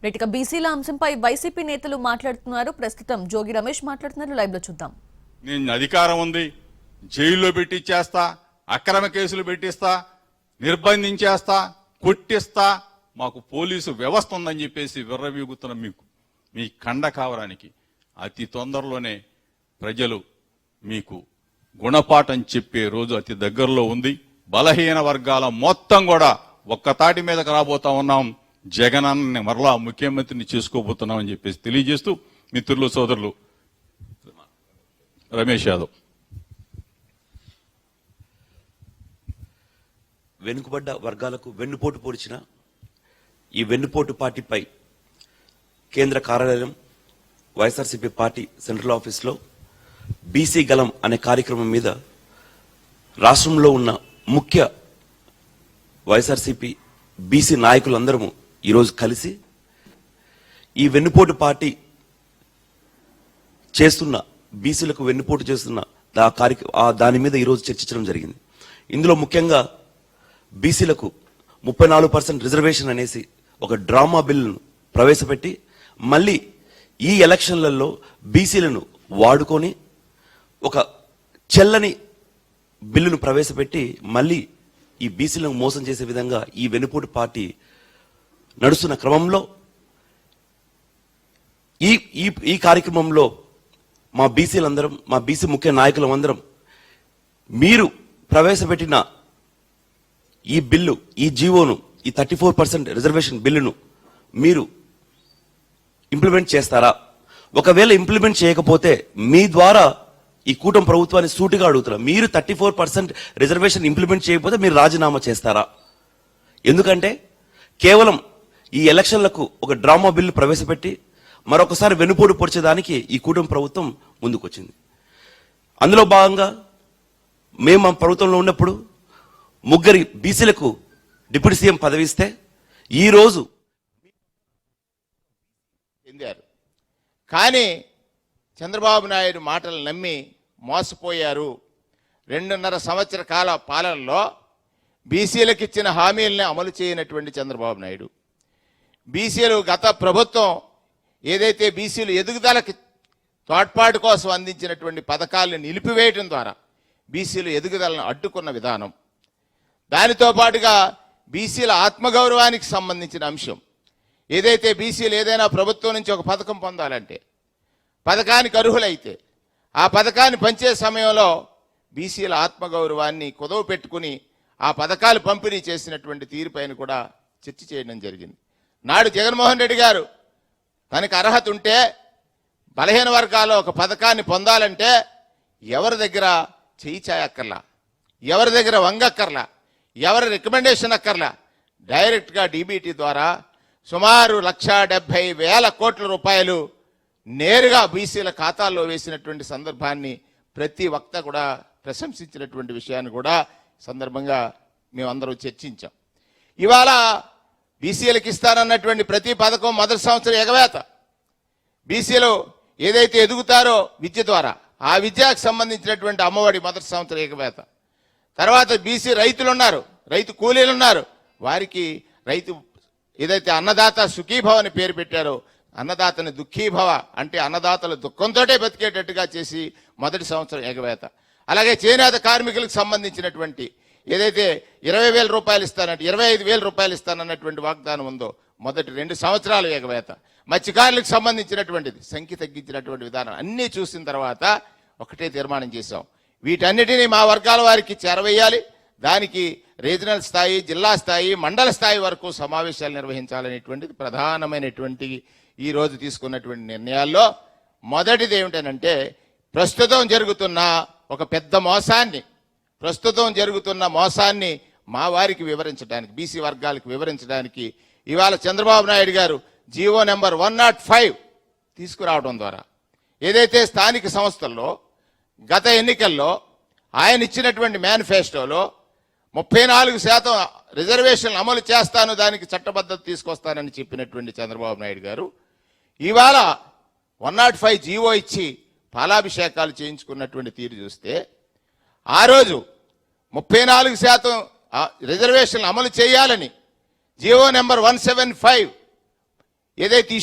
రైట్గా బీసీల అంశంపై వైసీపీ నేతలు మాట్లాడుతున్నారు. ప్రస్తుతం జోగి రమేష్ మాట్లాడుతున్నారు. లైవ్ లో చూద్దాం. నేను అధికారం ఉంది, జైల్లో పెట్టిచ్చేస్తా, అక్రమ కేసులు పెట్టిస్తా, నిర్బంధించేస్తా, కొట్టిస్తా, మాకు పోలీసు వ్యవస్థ ఉందని చెప్పేసి విర్రవీగుతున్న మీకు మీ కండ కావడానికి అతి తొందరలోనే ప్రజలు మీకు గుణపాఠం చెప్పే రోజు అతి దగ్గరలో ఉంది. బలహీన వర్గాల మొత్తం కూడా ఒక్కతాటి మీదకి రాబోతా ఉన్నాం. జగనన్న మరలా ముఖ్యమంత్రిని చేసుకోబోతున్నామని చెప్పేసి తెలియజేస్తూ మిత్రులు సోదరులు రమేష్ యాదవ్. వెనుకబడ్డ వర్గాలకు వెన్నుపోటు పొడిచిన ఈ వెన్నుపోటు పార్టీపై కేంద్ర కార్యాలయం వైఎస్ఆర్సీపీ పార్టీ సెంట్రల్ ఆఫీస్లో బీసీ గలం అనే కార్యక్రమం మీద రాష్ట్రంలో ఉన్న ముఖ్య వైఎస్ఆర్సీపీ బీసీ నాయకులందరము ఈరోజు కలిసి ఈ వెన్నుపోటు పార్టీ చేస్తున్న బీసీలకు వెన్నుపోటు చేస్తున్న దాని మీద ఈరోజు చర్చించడం జరిగింది. ఇందులో ముఖ్యంగా బీసీలకు 34% రిజర్వేషన్ అనేసి ఒక డ్రామా బిల్లును ప్రవేశపెట్టి మళ్ళీ ఈ ఎలక్షన్లలో బీసీలను వాడుకొని ఒక చెల్లని బిల్లును ప్రవేశపెట్టి మళ్ళీ ఈ బీసీలను మోసం చేసే విధంగా ఈ వెన్నుపోటు పార్టీ నడుస్తున్న క్రమంలో ఈ కార్యక్రమంలో మా బీసీలందరం, మా బీసీ ముఖ్య నాయకులందరం మీరు ప్రవేశపెట్టిన ఈ బిల్లు, ఈ జీవోను, ఈ 34% రిజర్వేషన్ బిల్లును మీరు ఇంప్లిమెంట్ చేస్తారా? ఒకవేళ ఇంప్లిమెంట్ చేయకపోతే మీ ద్వారా ఈ కూటమి ప్రభుత్వాన్ని సూటిగా అడుగుతారా, మీరు 34% రిజర్వేషన్ ఇంప్లిమెంట్ చేయకపోతే మీరు రాజీనామా చేస్తారా? ఎందుకంటే కేవలం ఈ ఎలక్షన్లకు ఒక డ్రామా బిల్లు ప్రవేశపెట్టి మరొకసారి వెన్నుపోటు పొడిచేదానికి ఈ కూటమి ప్రభుత్వం ముందుకొచ్చింది. అందులో భాగంగా మేము మా ప్రభుత్వంలో ఉన్నప్పుడు ముగ్గురి బీసీలకు డిప్యూటీ సీఎం పదవి ఇస్తే ఈరోజు చెందారు. కానీ చంద్రబాబు నాయుడు మాటలు నమ్మి మోసపోయారు. 2.5 సంవత్సర కాల పాలనలో బీసీలకు ఇచ్చిన హామీలను అమలు చేయనటువంటి చంద్రబాబు నాయుడు, బీసీలు గత ప్రభుత్వం ఏదైతే బీసీలు ఎదుగుదలకి తోడ్పాటు కోసం అందించినటువంటి పథకాలను నిలిపివేయడం ద్వారా బీసీలు ఎదుగుదలను అడ్డుకున్న విధానం, దానితో పాటుగా బీసీల ఆత్మగౌరవానికి సంబంధించిన అంశం ఏదైతే బీసీలు ఏదైనా ప్రభుత్వం నుంచి ఒక పథకం పొందాలంటే పథకానికి అర్హులైతే ఆ పథకాన్ని పంచే సమయంలో బీసీల ఆత్మగౌరవాన్ని కుదవ పెట్టుకుని ఆ పథకాలు పంపిణీ చేసినటువంటి తీరుపైన కూడా చర్చ చేయడం జరిగింది. నాడు జగన్మోహన్ రెడ్డి గారు తనకు అర్హత ఉంటే బలహీన వర్గాల్లో ఒక పథకాన్ని పొందాలంటే ఎవరి దగ్గర చేయి చాయక్కర్లా, ఎవరి దగ్గర వంగక్కర్లా, ఎవరి రికమెండేషన్ అక్కర్లా, డైరెక్ట్గా డీబీటీ ద్వారా సుమారు 1,70,000 కోట్ల రూపాయలు నేరుగా బీసీల ఖాతాల్లో వేసినటువంటి సందర్భాన్ని ప్రతి వక్త కూడా ప్రశంసించినటువంటి విషయాన్ని కూడా సందర్భంగా మేమందరం చర్చించాం. ఇవాళ బీసీలకు ఇస్తానన్నటువంటి ప్రతి పథకం మొదటి సంవత్సరం ఎగవేత. బీసీలు ఏదైతే ఎదుగుతారో విద్య ద్వారా ఆ విద్యకు సంబంధించినటువంటి అమ్మఒడి మొదటి సంవత్సరం ఎగవేత. తర్వాత బీసీ రైతులు ఉన్నారు, రైతు కూలీలు ఉన్నారు, వారికి రైతు ఏదైతే అన్నదాత సుఖీభవ అని పేరు పెట్టారో అన్నదాతని దుఃఖీభవ అంటే అన్నదాతలు దుఃఖంతో బతికేటట్టుగా చేసి మొదటి సంవత్సరం ఎగవేత. అలాగే చేనేత కార్మికులకు సంబంధించినటువంటి ఏదైతే 20,000 రూపాయలు ఇస్తానంటే 25,000 రూపాయలు ఇస్తానన్నటువంటి వాగ్దానం ఉందో మొదటి 2 సంవత్సరాలు ఎగవేత. మత్స్యకారులకు సంబంధించినటువంటిది సంఖ్య తగ్గించినటువంటి విధానం అన్నీ చూసిన తర్వాత ఒకటే తీర్మానం చేశాం, వీటన్నిటినీ మా వర్గాల వారికి చేరవేయాలి. దానికి రీజనల్ స్థాయి, జిల్లా స్థాయి, మండల స్థాయి వరకు సమావేశాలు నిర్వహించాలనేటువంటిది ప్రధానమైనటువంటి ఈరోజు తీసుకున్నటువంటి నిర్ణయాల్లో మొదటిది ఏమిటనంటే ప్రస్తుతం జరుగుతున్న ఒక పెద్ద మోసాన్ని మా వారికి వివరించడానికి, బీసీ వర్గాలకు వివరించడానికి ఇవాళ చంద్రబాబు నాయుడు గారు జీవో నెంబర్ 105 తీసుకురావడం ద్వారా ఏదైతే స్థానిక సంస్థల్లో గత ఎన్నికల్లో ఆయన ఇచ్చినటువంటి మేనిఫెస్టోలో 34% రిజర్వేషన్లు అమలు చేస్తాను, దానికి చట్టబద్ధత తీసుకొస్తానని చెప్పినటువంటి చంద్రబాబు నాయుడు గారు ఇవాళ 105 జీవో ఇచ్చి పాలాభిషేకాలు చేయించుకున్నటువంటి తీరు చూస్తే ఆ రోజు 34% రిజర్వేషన్లు అమలు చేయాలని జీవో నెంబర్ 175 ఏదైతే